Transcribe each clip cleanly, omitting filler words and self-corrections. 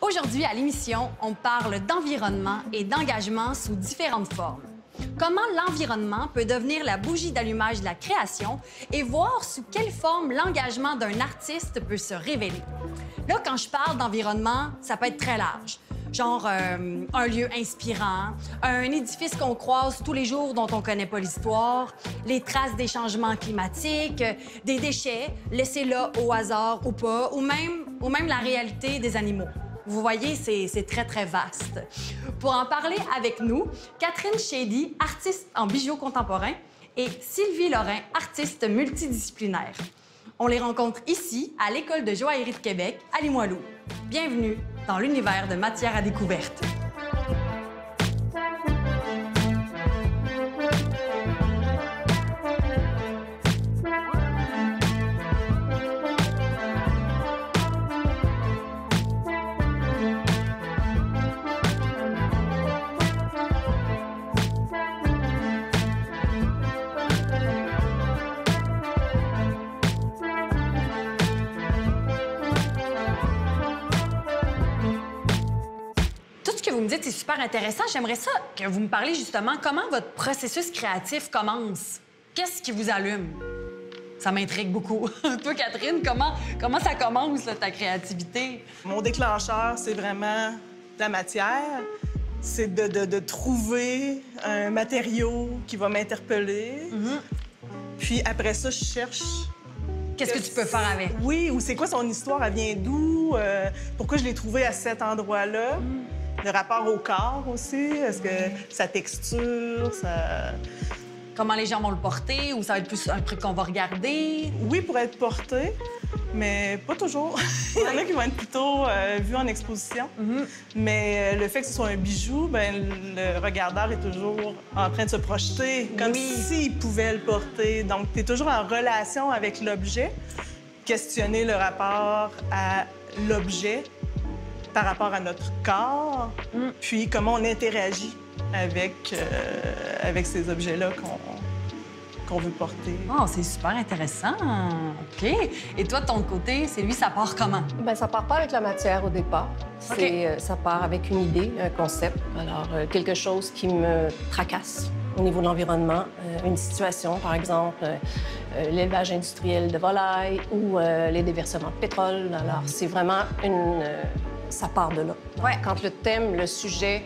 Aujourd'hui, à l'émission, on parle d'environnement et d'engagement sous différentes formes. Comment l'environnement peut devenir la bougie d'allumage de la création et voir sous quelle forme l'engagement d'un artiste peut se révéler. Là, quand je parle d'environnement, ça peut être très large. Genre un lieu inspirant, un édifice qu'on croise tous les jours dont on connaît pas l'histoire, les traces des changements climatiques, des déchets laissés là au hasard ou pas, ou même la réalité des animaux. Vous voyez, c'est très, très vaste. Pour en parler avec nous, Catherine Shady, artiste en bijoux contemporains, et Sylvie Lorrain, artiste multidisciplinaire. On les rencontre ici, à l'École de joaillerie de Québec, à Limoilou. Bienvenue dans l'univers de Matière à découverte. Vous me dites, c'est super intéressant. J'aimerais ça que vous me parliez justement comment votre processus créatif commence. Qu'est-ce qui vous allume? Ça m'intrigue beaucoup. Toi, Catherine, comment ça commence, là, ta créativité? Mon déclencheur, c'est vraiment la matière. C'est de trouver un matériau qui va m'interpeller. Puis après ça, je cherche... Qu'est-ce que tu peux faire avec? Oui, ou c'est quoi son histoire? Elle vient d'où? Pourquoi je l'ai trouvé à cet endroit-là? Le rapport au corps aussi, est-ce que sa texture, ça... Comment les gens vont le porter, ou ça va être plus un truc qu'on va regarder? Oui, pour être porté, mais pas toujours. Il y en a qui vont être plutôt vus en exposition. Mais le fait que ce soit un bijou, ben le regardeur est toujours en train de se projeter, comme s'il pouvait le porter. Donc, tu es toujours en relation avec l'objet, questionner le rapport à l'objet par rapport à notre corps, puis comment on interagit avec ces objets-là qu'on veut porter. Oh, c'est super intéressant. OK. Et toi, de ton côté, c'est lui, ça part comment? Bien, ça part pas avec la matière au départ. Ça part avec une idée, un concept. Alors, quelque chose qui me tracasse au niveau de l'environnement. Une situation, par exemple, l'élevage industriel de volailles ou les déversements de pétrole. Alors, c'est vraiment ça part de là. Quand le thème, le sujet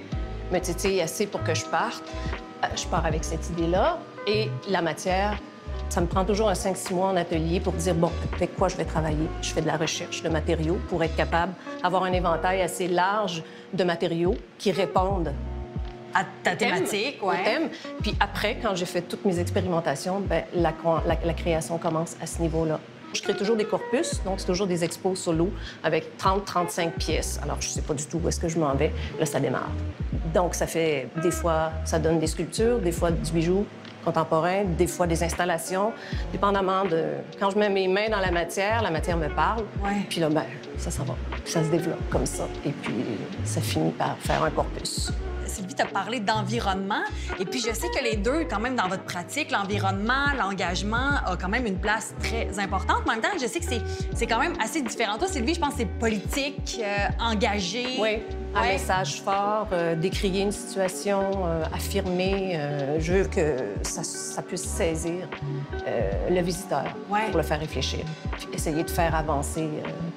me titille assez pour que je pars avec cette idée-là. Et la matière, ça me prend toujours un 5-6 mois en atelier pour dire, bon, avec quoi je vais travailler. Je fais de la recherche de matériaux pour être capable d'avoir un éventail assez large de matériaux qui répondent à ta thématique, au thème. Puis après, quand j'ai fait toutes mes expérimentations, bien, la création commence à ce niveau-là. Je crée toujours des corpus, donc c'est toujours des expos solo avec 30-35 pièces. Alors, je sais pas du tout où est-ce que je m'en vais. Là, ça démarre. Donc, ça fait... Des fois, ça donne des sculptures, des fois du bijou contemporain, des fois des installations, dépendamment de... Quand je mets mes mains dans la matière me parle. Puis là, ben, ça s'en va. Puis ça se développe comme ça. Et puis, ça finit par faire un corpus. Sylvie t'a parlé d'environnement. Et puis, je sais que les deux, quand même, dans votre pratique, l'environnement, l'engagement a quand même une place très importante. Mais en même temps, je sais que c'est quand même assez différent. Toi, Sylvie, je pense que c'est politique, engagé. Oui, un message fort, décrier une situation, affirmer. Je veux que ça puisse saisir le visiteur pour le faire réfléchir. Puis essayer de faire avancer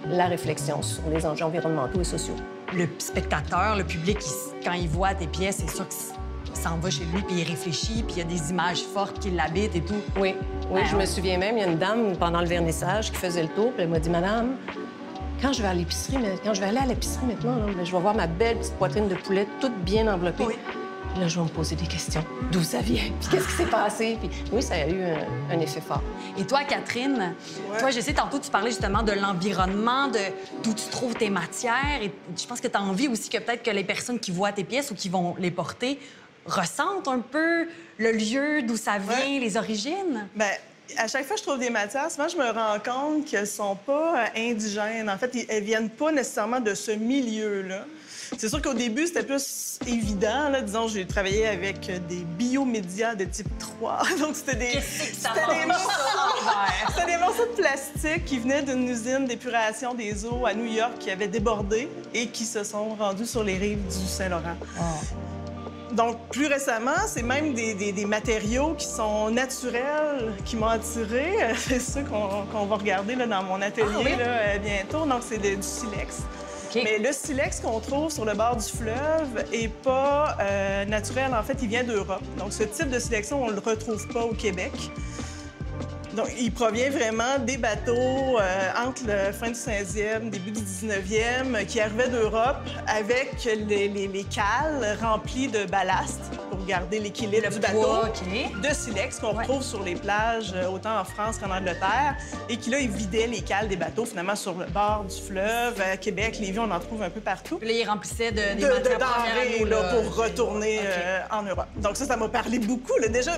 la réflexion sur les enjeux environnementaux et sociaux. Le spectateur, le public, quand il voit tes pièces, c'est sûr qu'il s'en va chez lui, puis il réfléchit, puis il y a des images fortes qui l'habitent et tout. Oui, je me souviens même, il y a une dame, pendant le vernissage, qui faisait le tour, puis elle m'a dit, « Madame, quand je vais aller à l'épicerie maintenant, là, je vais voir ma belle petite poitrine de poulet toute bien enveloppée. Là, je vais me poser des questions. D'où ça vient? Puis qu'est-ce qui s'est passé? Puis oui, ça a eu un effet fort. Et toi, Catherine, toi, je sais, tantôt, tu parlais justement de l'environnement, d'où tu trouves tes matières. Et je pense que tu as envie aussi que peut-être que les personnes qui voient tes pièces ou qui vont les porter ressentent un peu le lieu, d'où ça vient, les origines. Bien, à chaque fois que je trouve des matières, souvent, je me rends compte qu'elles sont pas indigènes. En fait, elles viennent pas nécessairement de ce milieu-là. C'est sûr qu'au début, c'était plus évident. Là. Disons, j'ai travaillé avec des biomédias de type 3. Donc, c'était des morceaux de plastique qui venaient d'une usine d'épuration des eaux à New York qui avait débordé et qui se sont rendus sur les rives du Saint-Laurent. Donc, plus récemment, c'est même des matériaux qui sont naturels qui m'ont attirée. C'est ça qu'on va regarder là, dans mon atelier là, bientôt. Donc, c'est du silex. Okay. Mais le silex qu'on trouve sur le bord du fleuve n'est pas naturel. En fait, il vient d'Europe. Donc, ce type de silex, on ne le retrouve pas au Québec. Donc, il provient vraiment des bateaux entre la fin du 16e, début du 19e, qui arrivaient d'Europe avec les cales remplies de ballast pour garder l'équilibre du bateau, de silex qu'on retrouve sur les plages, autant en France qu'en Angleterre, et qui, là, ils vidaient les cales des bateaux, finalement, sur le bord du fleuve. À Québec, Lévis, on en trouve un peu partout. Puis là, ils remplissaient des denrées là, pour retourner en Europe. Donc ça m'a parlé beaucoup. Là. Déjà,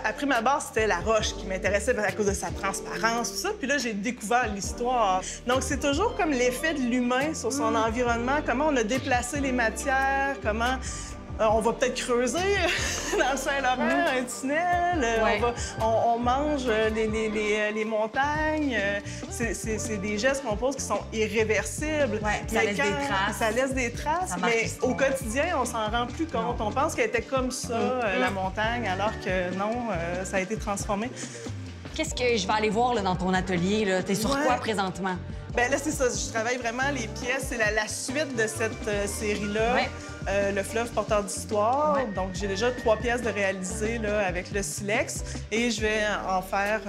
après ma base, c'était la roche qui m'intéressait à cause de sa transparence, tout ça. Puis là, j'ai découvert l'histoire. Donc, c'est toujours comme l'effet de l'humain sur son environnement, comment on a déplacé les matières, comment on va peut-être creuser dans le Saint-Laurent un tunnel, on mange les montagnes. C'est des gestes qu'on pose qui sont irréversibles. Ça laisse des traces. Ça laisse des traces, mais au quotidien, on s'en rend plus compte. On pense qu'elle était comme ça, la montagne, alors que non, ça a été transformé. Qu'est-ce que je vais aller voir là, dans ton atelier? T'es sur quoi présentement? Bien là, c'est ça. Je travaille vraiment les pièces. C'est la suite de cette série-là. Le fleuve porteur d'histoire. Donc, j'ai déjà 3 pièces de réaliser là, avec le silex. Et je vais en faire...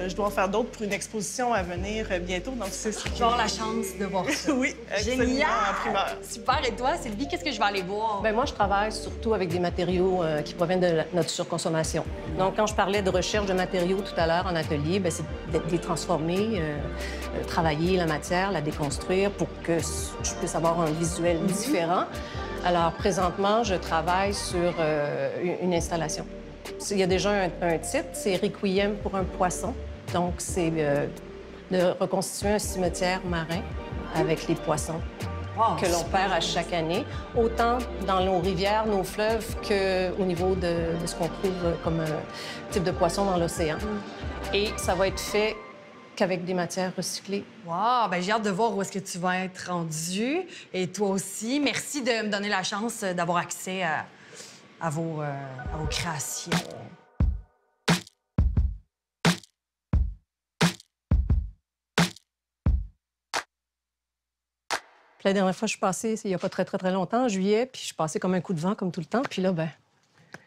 je dois en faire d'autres pour une exposition à venir bientôt. Donc, c'est ce qui... Je vais avoir la chance de voir ça. Oui, génial! En primeur. Super. Et toi, Sylvie, qu'est-ce que je vais aller voir? Bien, moi, je travaille surtout avec des matériaux qui proviennent de notre surconsommation. Donc, quand je parlais de recherche de matériaux tout à l'heure en atelier, bien, c'est de les transformer, travailler la matière, la déconstruire pour que je puisse avoir un visuel différent. Alors, présentement, je travaille sur une installation. Il y a déjà un titre, c'est Requiem pour un poisson. Donc, c'est de reconstituer un cimetière marin avec les poissons que l'on perd à chaque année, autant dans nos rivières, nos fleuves, qu'au niveau de ce qu'on trouve comme type de poisson dans l'océan. Et ça va être fait qu'avec des matières recyclées. Wow! Bien, j'ai hâte de voir où est-ce que tu vas être rendu. Et toi aussi. Merci de me donner la chance d'avoir accès à vos créations. Puis la dernière fois, je suis passée, il n'y a pas très longtemps, en juillet, puis je suis passée comme un coup de vent, comme tout le temps. Puis là, ben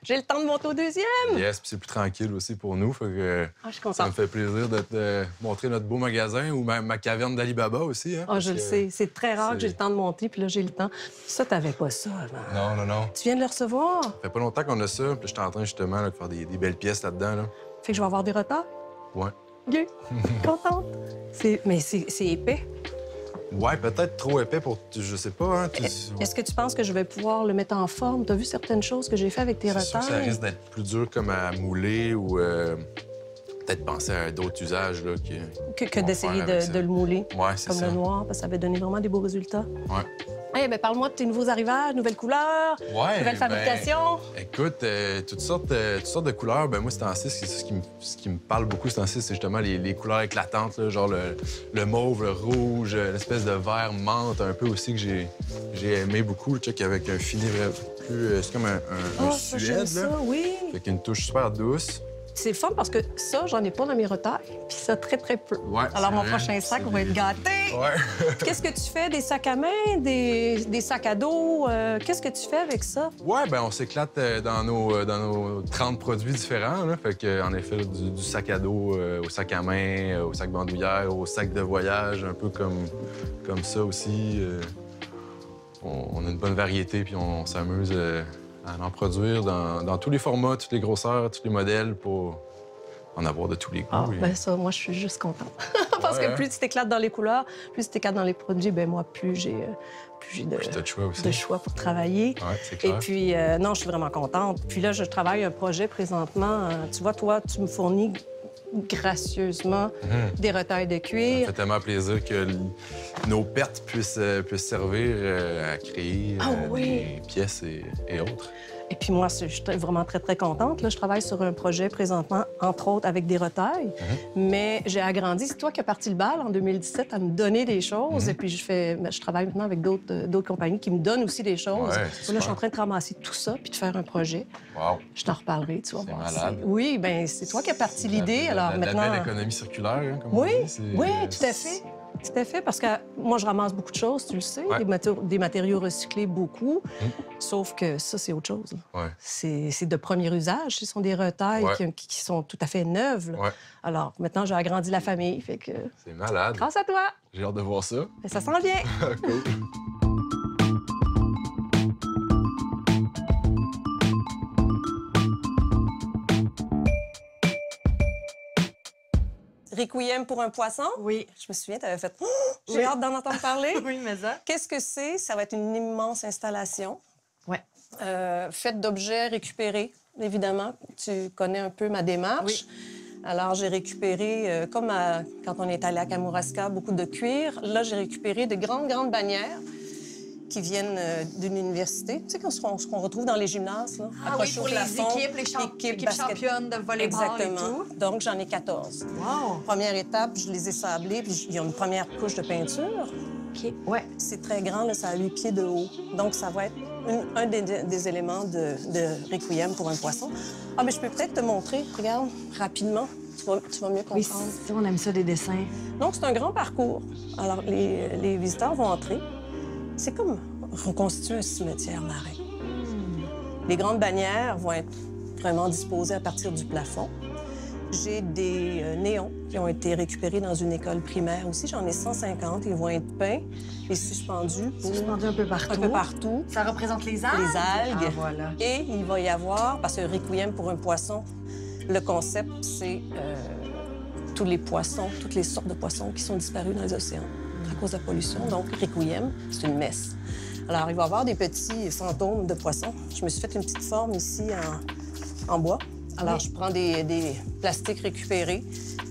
j'ai le temps de monter au 2e. Yes, puis c'est plus tranquille aussi pour nous. Fait que, je suis contente. Ça me fait plaisir de te montrer notre beau magasin ou ma caverne d'Alibaba aussi. Hein, je le sais. C'est très rare que j'ai le temps de monter, puis là, j'ai le temps. Ça, t'avais pas ça avant. Non. Tu viens de le recevoir? Ça fait pas longtemps qu'on a ça, puis j'étais en train justement là, de faire des belles pièces là-dedans. Là. Fait que je vais avoir des retards? Ouais. Bien. Contente. Mais c'est épais. Ouais, peut-être trop épais pour... Je sais pas, hein. Est-ce que tu penses que je vais pouvoir le mettre en forme? T'as vu certaines choses que j'ai fait avec tes retards? C'est sûr que ça risque d'être plus dur comme à mouler ou peut-être penser à d'autres usages, là, que d'essayer de le mouler. Ouais, c'est ça. Comme le noir, parce que ça avait donné vraiment des beaux résultats. Ouais. Hey, ben parle-moi de tes nouveaux arrivages, nouvelles couleurs, nouvelles fabrications. Écoute, toutes sortes de couleurs. Ben moi, ce temps-ci, ce qui me parle beaucoup, ce temps-ci, c'est justement les couleurs éclatantes, là, genre le mauve, le rouge, l'espèce de vert menthe un peu aussi que j'ai aimé beaucoup. Le check avec un fini plus... c'est comme un suède, ça, oui. Avec une touche super douce. C'est fun parce que ça, j'en ai pas dans mes retailles, puis ça, très peu. Ouais, alors, mon prochain sac, on va être gâtés. Ouais. Qu'est-ce que tu fais? Des sacs à main, des sacs à dos? Qu'est-ce que tu fais avec ça? Ouais, ben on s'éclate dans nos 30 produits différents. Là. Fait que, en effet, du sac à dos au sac à main, au sac bandoulière, au sac de voyage, un peu comme ça aussi. On a une bonne variété, puis on s'amuse à en produire dans tous les formats, toutes les grosseurs, tous les modèles pour en avoir de tous les goûts. Ah, ben ça, moi, je suis juste contente. Parce que plus tu t'éclates dans les couleurs, plus tu t'éclates dans les produits, ben moi, plus j'ai de choix pour travailler. Ouais, c'est clair. Et puis, non, je suis vraiment contente. Puis là, je travaille un projet présentement. Tu vois, toi, tu me fournis gracieusement des retailles de Ça cuir. fait tellement plaisir que nos pertes puissent servir à créer des pièces et autres. Et puis moi, je suis vraiment très, très contente. Là, je travaille sur un projet présentement, entre autres, avec des retailles. Mais j'ai agrandi. C'est toi qui as parti le bal en 2017 à me donner des choses. Et puis je travaille maintenant avec d'autres compagnies qui me donnent aussi des choses. Ouais, Là, je suis en train de ramasser tout ça puis de faire un projet. Wow. Je t'en reparlerai, tu vois. C'est voir. malade. Oui, bien, c'est toi qui as parti l'idée. Alors La maintenant... belle économie circulaire, hein, comme Oui, on dit. oui, tout à fait. Tout à fait, parce que moi, je ramasse beaucoup de choses, tu le sais, Ouais. des matériaux recyclés, beaucoup. Sauf que ça, c'est autre chose. Là. Ouais. C'est de premier usage. Ce sont des retailles Ouais. qui sont tout à fait neuves. Là. Ouais. Alors, maintenant, j'ai agrandi la famille, fait que... C'est malade. Grâce à toi! J'ai hâte de voir ça. Et ça s'en vient! Cool. Requiem pour un poisson? Oui. Je me souviens, tu avais fait... Oh, j'ai hâte d'en entendre parler. Oui, mais ça. Qu'est-ce que c'est? Ça va être une immense installation. Ouais. Faite d'objets récupérés, évidemment. Tu connais un peu ma démarche. Oui. Alors, j'ai récupéré, quand on est allé à Kamouraska, beaucoup de cuir. Là, j'ai récupéré de grandes bannières qui viennent d'une université. Tu sais, ce qu'on retrouve dans les gymnases, là, Ah oui, accrochées pour au les plafond. équipes, l'équipe basket- championne de volleyball et Exactement. tout. Donc, j'en ai 14. Wow. Première étape, je les ai sablés, puis il y a une première couche de peinture. OK. Ouais. C'est très grand, là, ça a 8 pieds de haut. Donc, ça va être un des éléments de Requiem pour un poisson. Ah, mais je peux peut-être te montrer. Regarde, rapidement. Tu vas mieux Oui, comprendre. on aime ça, des dessins. Donc, c'est un grand parcours. Alors, les visiteurs vont entrer. C'est comme reconstituer un cimetière marin. Les grandes bannières vont être vraiment disposées à partir du plafond. J'ai des néons qui ont été récupérés dans une école primaire aussi. J'en ai 150. Ils vont être peints et suspendus Suspendu un peu partout. un peu partout. Ça représente les algues? Les algues. Ah, voilà. Et il va y avoir, parce que Requiem pour un poisson, le concept, c'est tous les poissons, toutes les sortes de poissons qui sont disparus dans les océans à cause de la pollution. Donc, Requiem, c'est une messe. Alors, il va y avoir des petits fantômes de poissons. Je me suis fait une petite forme ici en bois. Alors, Oui. je prends des plastiques récupérés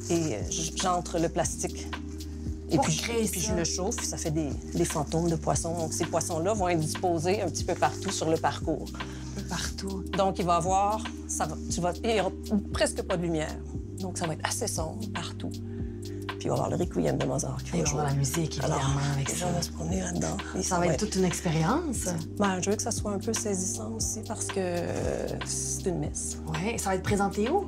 et j'entre le plastique. Et Pour puis, créer puis ça. je le chauffe, puis ça fait des fantômes de poissons. Donc, ces poissons-là vont être disposés un petit peu partout sur le parcours. Un peu partout. Donc, il va y avoir... il n'y aura presque pas de lumière. Donc, ça va être assez sombre partout. Puis, il va y avoir le Requiem de Mozart qui Et va on jouer. va la musique, évidemment, Alors, avec les ça. gens vont se promener là-dedans. Et Ça va être toute une expérience. Ben, je veux que ça soit un peu saisissant aussi parce que c'est une messe. Oui. Ça va être présenté où?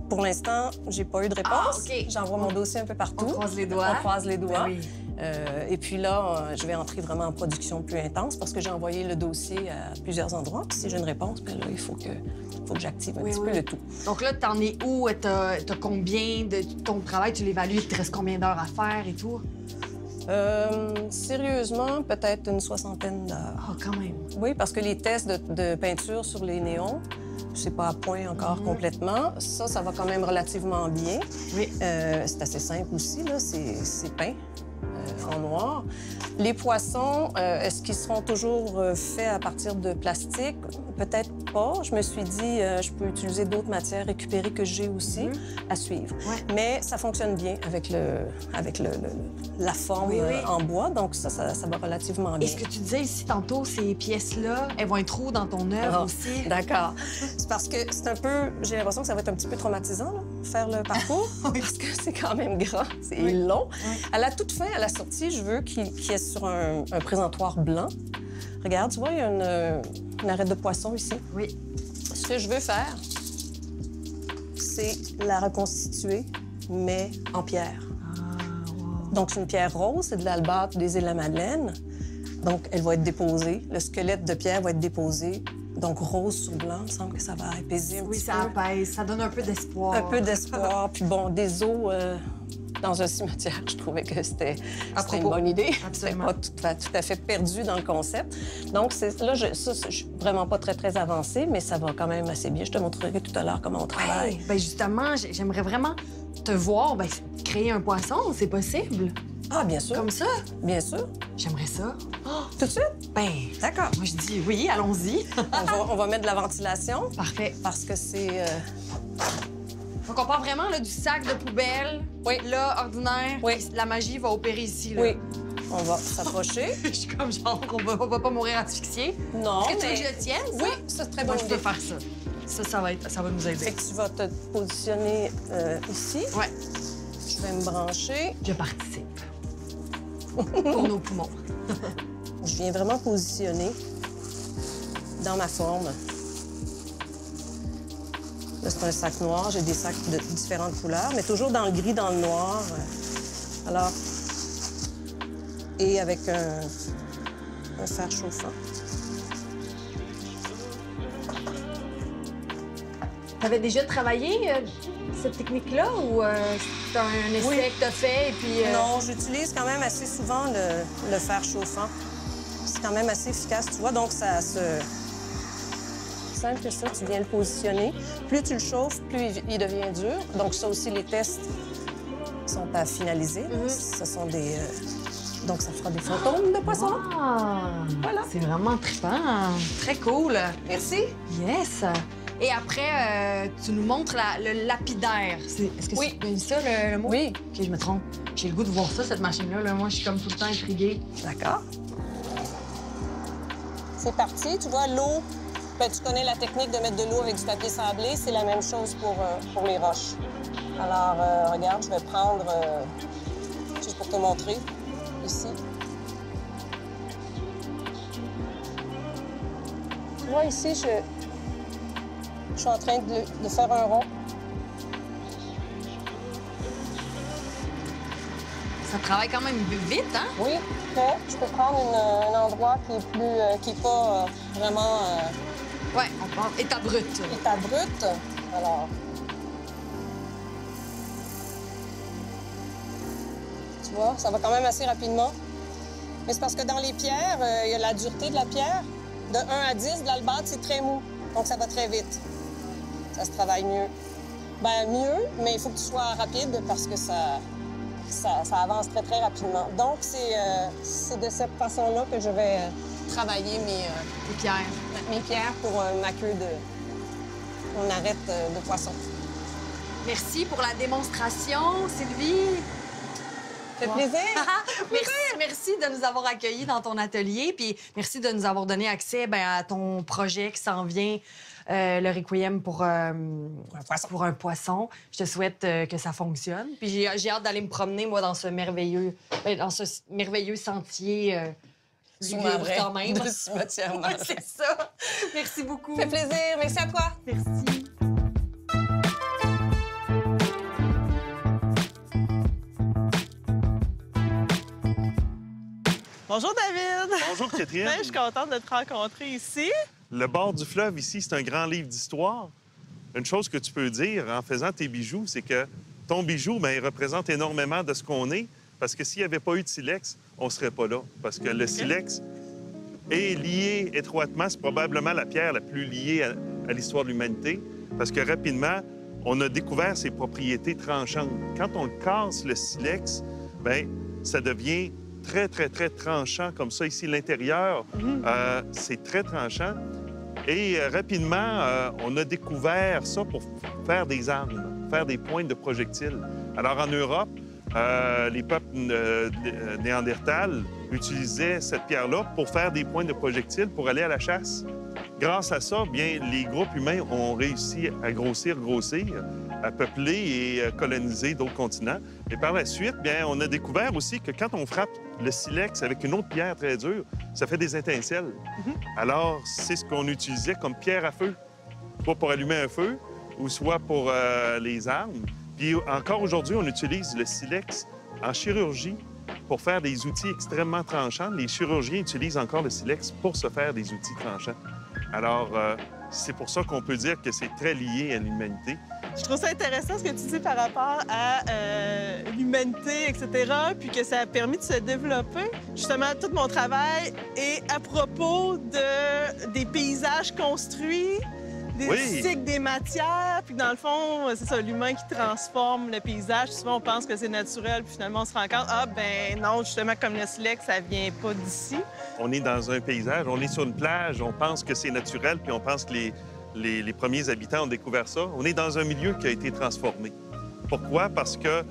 Pour l'instant, j'ai pas eu de réponse. Ah, OK. J'envoie mon dossier un peu partout. On croise les doigts. On croise les doigts. Ben oui. Et puis là, je vais entrer vraiment en production plus intense parce que j'ai envoyé le dossier à plusieurs endroits. Puis si j'ai une réponse, bien là, il faut que j'active un Oui, petit oui. peu le tout. Donc là, t'en es où? T'as combien de ton travail? Tu l'évalues? Il te reste combien d'heures à faire et tout? Sérieusement, peut-être une 60aine d'heures. Ah, quand même. Oui, parce que les tests de peinture sur les néons, c'est pas à point encore complètement. Ça va quand même relativement bien. Oui. C'est assez simple aussi, là. C'est peint en noir. Les poissons, est-ce qu'ils seront toujours faits à partir de plastique? Peut-être pas. Je me suis dit, je peux utiliser d'autres matières récupérées que j'ai aussi à suivre. Ouais. Mais ça fonctionne bien avec la forme Oui, oui. en bois, donc ça va relativement Et bien. ce que tu disais ici tantôt, ces pièces-là, elles vont être où dans ton œuvre Ah, aussi? D'accord. C'est parce que c'est un peu... J'ai l'impression que ça va être un petit peu traumatisant, là, faire le parcours, parce que c'est quand même grand, c'est long. À la toute fin, à la sortie, je veux qu'il y ait sur un présentoir blanc. Regarde, tu vois, il y a une arête de poisson ici. Oui. Ce que je veux faire, c'est la reconstituer, mais en pierre. Donc, c'est une pierre rose, c'est de l'albâtre des îles de la Madeleine. Donc, elle va être déposée. Le squelette de pierre va être déposé. Donc, rose sur blanc, il me semble que ça va apaiser un Oui, petit ça peu. apaise, ça donne un peu d'espoir. Un peu d'espoir. Puis bon, des os dans un cimetière, je trouvais que c'était une propos. bonne idée. Absolument. C'était pas tout à fait perdu dans le concept. Donc, là, je suis vraiment pas très, très avancée, mais ça va quand même assez bien. Je te montrerai tout à l'heure comment on travaille. Ouais. Ben justement, j'aimerais vraiment te voir créer un poisson, c'est possible? Ah, bien sûr. Comme ça? Bien sûr. J'aimerais ça. Tout de suite? Ben, D'accord. moi je dis oui, allons-y. On va mettre de la ventilation Parfait. parce que c'est... Donc, on part vraiment là, du sac de poubelle, Oui. là, ordinaire. Oui. Puis la magie va opérer ici. Là. Oui. On va s'approcher. Je suis comme genre, on va pas mourir asphyxié. Non, Est-ce que tu veux mais... que je le tienne, ça? Oui, ça, c'est très Moi, bon je peux faire ça. Ça va nous aider. Fait que tu vas te positionner ici. Ouais, Je vais me brancher. je participe. Pour nos poumons. Je viens vraiment positionner dans ma forme. Là, c'est un sac noir. J'ai des sacs de différentes couleurs, mais toujours dans le gris, dans le noir. Alors, et avec un fer chauffant. T'avais déjà travaillé cette technique-là ou c'est un essai Oui. que t'as fait et puis... Non, j'utilise quand même assez souvent le fer chauffant. C'est quand même assez efficace, tu vois, donc ça se... Simple que ça, tu viens le positionner. Plus tu le chauffes, plus il devient dur. Donc ça aussi, les tests sont à finaliser. Ce sont des... Donc ça fera des fantômes de poissons. Ah, Voilà. C'est vraiment trippant. Très cool. Merci. Yes. Et après, tu nous montres le lapidaire. Est-ce que Oui. c'est bien ça, le mot? Oui. OK, je me trompe. J'ai le goût de voir ça, cette machine-là. Là. Moi, je suis comme tout le temps intriguée. D'accord. C'est parti. Tu vois, l'eau, ben, tu connais la technique de mettre de l'eau avec du papier sablé. C'est la même chose pour les roches. Alors, regarde, je vais prendre, juste pour te montrer, ici. Tu vois, ici, je suis en train de faire un rond. Ça travaille quand même vite, hein? Oui, après, je peux prendre un endroit qui est plus, qui est pas vraiment Ouais, on part état brut. état brut. Alors, tu vois, ça va quand même assez rapidement. Mais c'est parce que dans les pierres, il y a la dureté de la pierre. De 1 à 10, de l'albâtre, c'est très mou. Donc, ça va très vite. Ça se travaille mieux. Ben mieux, mais il faut que tu sois rapide parce que ça avance très, très rapidement. Donc, c'est de cette façon-là que je vais travailler Les pierres. mes pierres pour ma queue mon arête de poisson. Merci pour la démonstration, Sylvie. Ça fait plaisir. Merci de nous avoir accueillis dans ton atelier, puis merci de nous avoir donné accès à ton projet qui s'en vient, le Requiem pour un poisson. Je te souhaite que ça fonctionne. Puis j'ai hâte d'aller me promener, moi, dans ce merveilleux sentier lugubre quand même. de cimetière. Ouais, c'est ça. Merci beaucoup. Ça fait plaisir. Merci à toi. Merci. Bonjour, David. Bonjour, Catherine. Ben, je suis contente de te rencontrer ici. Le bord du fleuve ici, c'est un grand livre d'histoire. Une chose que tu peux dire en faisant tes bijoux, c'est que ton bijou, bien, il représente énormément de ce qu'on est. Parce que s'il n'y avait pas eu de silex, on ne serait pas là. Parce que le silex est lié étroitement, c'est probablement la pierre la plus liée à l'histoire de l'humanité. Parce que rapidement, on a découvert ses propriétés tranchantes. Quand on le casse, le silex, bien, ça devient très, très, très tranchant comme ça. Ici, l'intérieur, c'est très tranchant. Et rapidement, on a découvert ça pour faire des armes, faire des pointes de projectiles. Alors, en Europe, les peuples néandertals utilisaient cette pierre-là pour faire des pointes de projectiles pour aller à la chasse. Grâce à ça, bien, les groupes humains ont réussi à grossir, à peupler et coloniser d'autres continents. Et par la suite, bien, on a découvert aussi que quand on frappe le silex avec une autre pierre très dure, ça fait des étincelles. Alors, c'est ce qu'on utilisait comme pierre à feu, soit pour allumer un feu ou soit pour les armes. Puis encore aujourd'hui, on utilise le silex en chirurgie pour faire des outils extrêmement tranchants. Les chirurgiens utilisent encore le silex pour se faire des outils tranchants. Alors, c'est pour ça qu'on peut dire que c'est très lié à l'humanité. Je trouve ça intéressant ce que tu dis par rapport à l'humanité, etc., puis que ça a permis de se développer. Justement, tout mon travail est à propos des paysages construits, des cycles des matières, puis dans le fond, c'est ça, l'humain qui transforme le paysage. Souvent, on pense que c'est naturel, puis finalement, on se rend compte, ah ben non, justement, comme le silex, ça vient pas d'ici. On est dans un paysage, on est sur une plage, on pense que c'est naturel, puis on pense que les premiers habitants ont découvert ça, on est dans un milieu qui a été transformé. Pourquoi? Parce que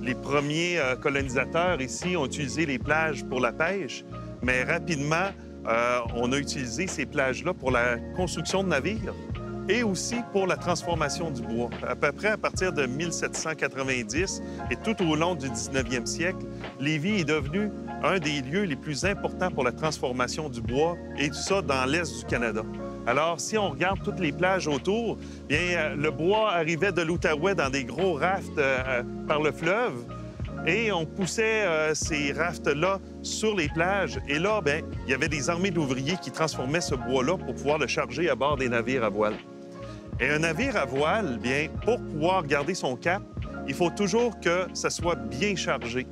les premiers colonisateurs ici ont utilisé les plages pour la pêche, mais rapidement, on a utilisé ces plages-là pour la construction de navires et aussi pour la transformation du bois. À peu près à partir de 1790 et tout au long du 19e siècle, Lévis est devenu un des lieux les plus importants pour la transformation du bois et tout ça dans l'est du Canada. Alors, si on regarde toutes les plages autour, bien, le bois arrivait de l'Outaouais dans des gros rafts par le fleuve et on poussait ces rafts-là sur les plages. Et là, bien, il y avait des armées d'ouvriers qui transformaient ce bois-là pour pouvoir le charger à bord des navires à voile. Et un navire à voile, bien, pour pouvoir garder son cap, il faut toujours que ça soit bien chargé.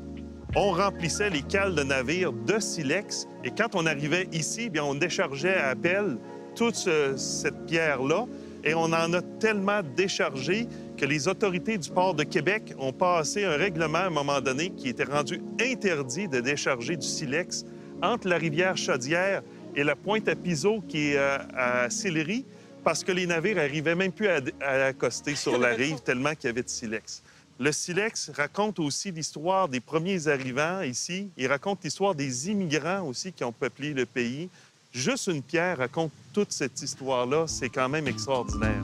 On remplissait les cales de navire de silex et quand on arrivait ici, bien, on déchargeait à pelle toute cette pierre-là et on en a tellement déchargé que les autorités du port de Québec ont passé un règlement à un moment donné qui était rendu interdit de décharger du silex entre la rivière Chaudière et la Pointe-à-Pizeau qui est à Sillery parce que les navires n'arrivaient même plus à accoster sur la rive tellement qu'il y avait de silex. Le silex raconte aussi l'histoire des premiers arrivants ici. Il raconte l'histoire des immigrants aussi qui ont peuplé le pays. Juste une pierre raconte toute cette histoire-là. C'est quand même extraordinaire.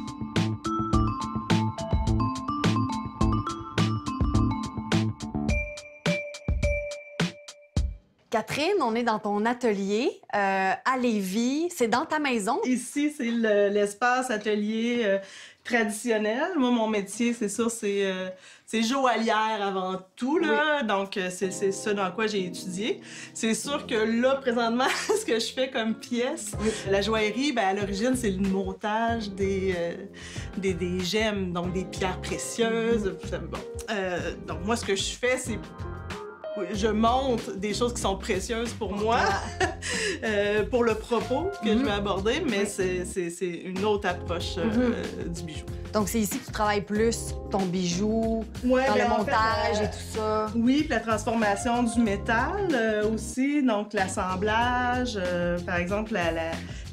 Catherine, on est dans ton atelier à Lévis. C'est dans ta maison? Ici, c'est l'espace atelier traditionnel. Moi, mon métier, c'est sûr, c'est joaillière avant tout, là. Oui. Donc, c'est ça dans quoi j'ai étudié. C'est sûr que là, présentement, ce que je fais comme pièce, oui. La joaillerie, bien, à l'origine, c'est le montage des gemmes, donc des pierres précieuses. Bon. Donc, moi, ce que je fais, c'est je montre des choses qui sont précieuses pour moi, pour le propos que je vais aborder, mais c'est une autre approche du bijou. Donc, c'est ici que tu travailles plus ton bijou, dans le montage et tout ça? Oui, puis la transformation du métal aussi, donc l'assemblage. Par exemple,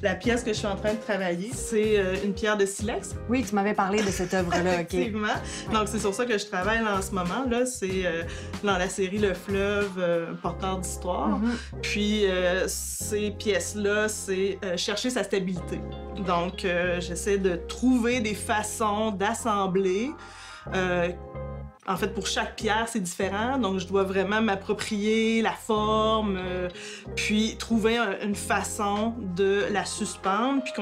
la pièce que je suis en train de travailler, c'est une pierre de silex. Oui, tu m'avais parlé de cette œuvre-là, OK. Effectivement. Ouais. Donc, c'est sur ça que je travaille là, en ce moment. Là, c'est dans la série Le Fleuve, porteur d'histoire. Puis, ces pièces-là, c'est chercher sa stabilité. Donc, j'essaie de trouver des façons d'assembler. En fait, pour chaque pierre, c'est différent, donc je dois vraiment m'approprier la forme, puis trouver une façon de la suspendre, puis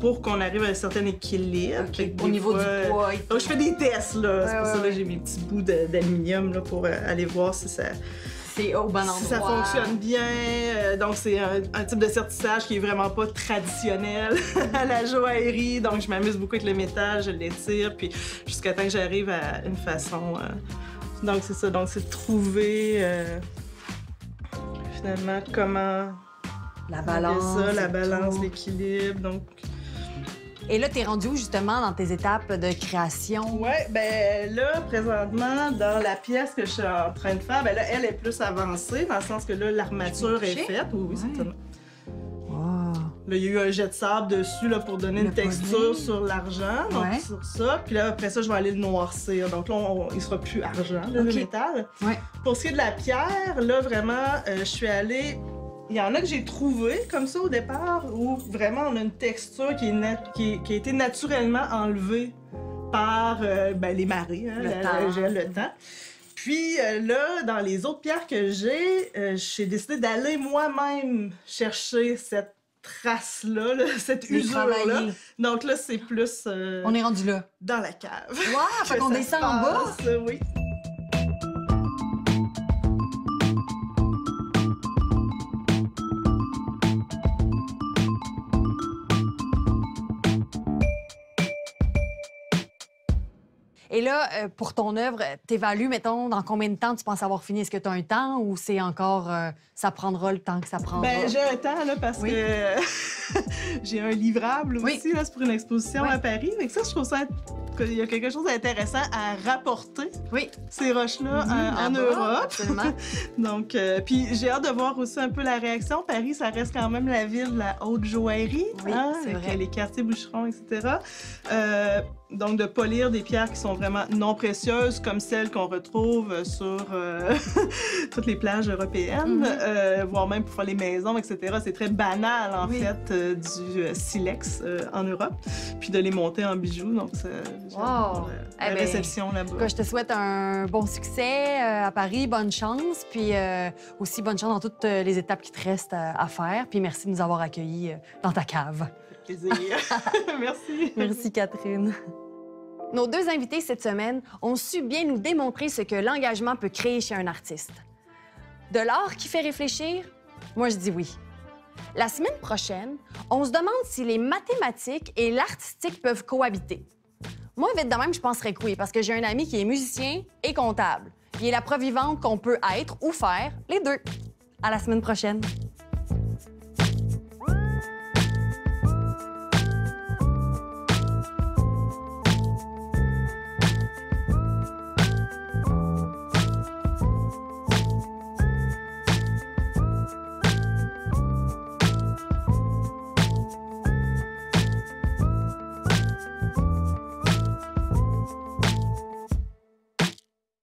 pour qu'on arrive à un certain équilibre. Okay. Au niveau du poids. Donc, je fais des tests, là. C'est pour ça que j'ai mes petits bouts d'aluminium là, pour aller voir si ça... C'est au bon endroit. Si ça fonctionne bien. Donc, c'est un type de sertissage qui est vraiment pas traditionnel à la joaillerie. Donc, je m'amuse beaucoup avec le métal, je l'étire, puis jusqu'à temps que j'arrive à une façon... Donc, c'est ça. Donc, c'est de trouver, finalement, comment... La balance. La balance, l'équilibre, donc... Et là, t'es rendu où, justement, dans tes étapes de création? Oui, bien là, présentement, dans la pièce que je suis en train de faire, bien là, elle est plus avancée, dans le sens que là, l'armature est faite. Oui, certainement. Wow. Là, il y a eu un jet de sable dessus là, pour donner une texture sur l'argent, donc sur ça. Puis là, après ça, je vais aller le noircir. Donc là, il sera plus argent, là, le métal. Ouais. Pour ce qui est de la pierre, là, vraiment, je suis allée... Il y en a que j'ai trouvé comme ça au départ, où vraiment on a une texture qui a été naturellement enlevée par les marées, hein, le temps. Puis là, dans les autres pierres que j'ai décidé d'aller moi-même chercher cette trace-là, cette usure-là. Donc là, c'est plus... on est rendu là. Dans la cave. Wow! Fait qu'on descend en bas? Oui. Et là, pour ton œuvre, t'évalues, mettons, dans combien de temps tu penses avoir fini? Est-ce que tu as un temps ou c'est encore... ça prendra le temps que ça prendra? Bien, j'ai un temps, là, parce que j'ai un livrable aussi, là, c'est pour une exposition à Paris. Donc ça, je trouve ça qu'il y a quelque chose d'intéressant à rapporter, Oui. ces roches-là, en Là-bas, Europe. Absolument. Donc, puis j'ai hâte de voir aussi un peu la réaction. Paris, ça reste quand même la ville de la haute joaillerie, Oui, c'est avec vrai. les quartiers boucherons, etc. Donc, de polir des pierres qui sont vraiment non précieuses, comme celles qu'on retrouve sur toutes les plages européennes, voire même pour faire les maisons, etc. C'est très banal, en fait, du silex en Europe. Puis de les monter en bijoux, donc j'ai hâte de voir la réception En tout là-bas. cas, je te souhaite un bon succès à Paris, bonne chance, puis aussi bonne chance dans toutes les étapes qui te restent à faire. Puis merci de nous avoir accueillis dans ta cave. Plaisir. Merci. Merci, Catherine. Nos deux invités cette semaine ont su bien nous démontrer ce que l'engagement peut créer chez un artiste. De l'art qui fait réfléchir? Moi, je dis oui. La semaine prochaine, on se demande si les mathématiques et l'artistique peuvent cohabiter. Moi, vite de même, je penserais que oui, parce que j'ai un ami qui est musicien et comptable. Il est la preuve vivante qu'on peut être ou faire les deux. À la semaine prochaine.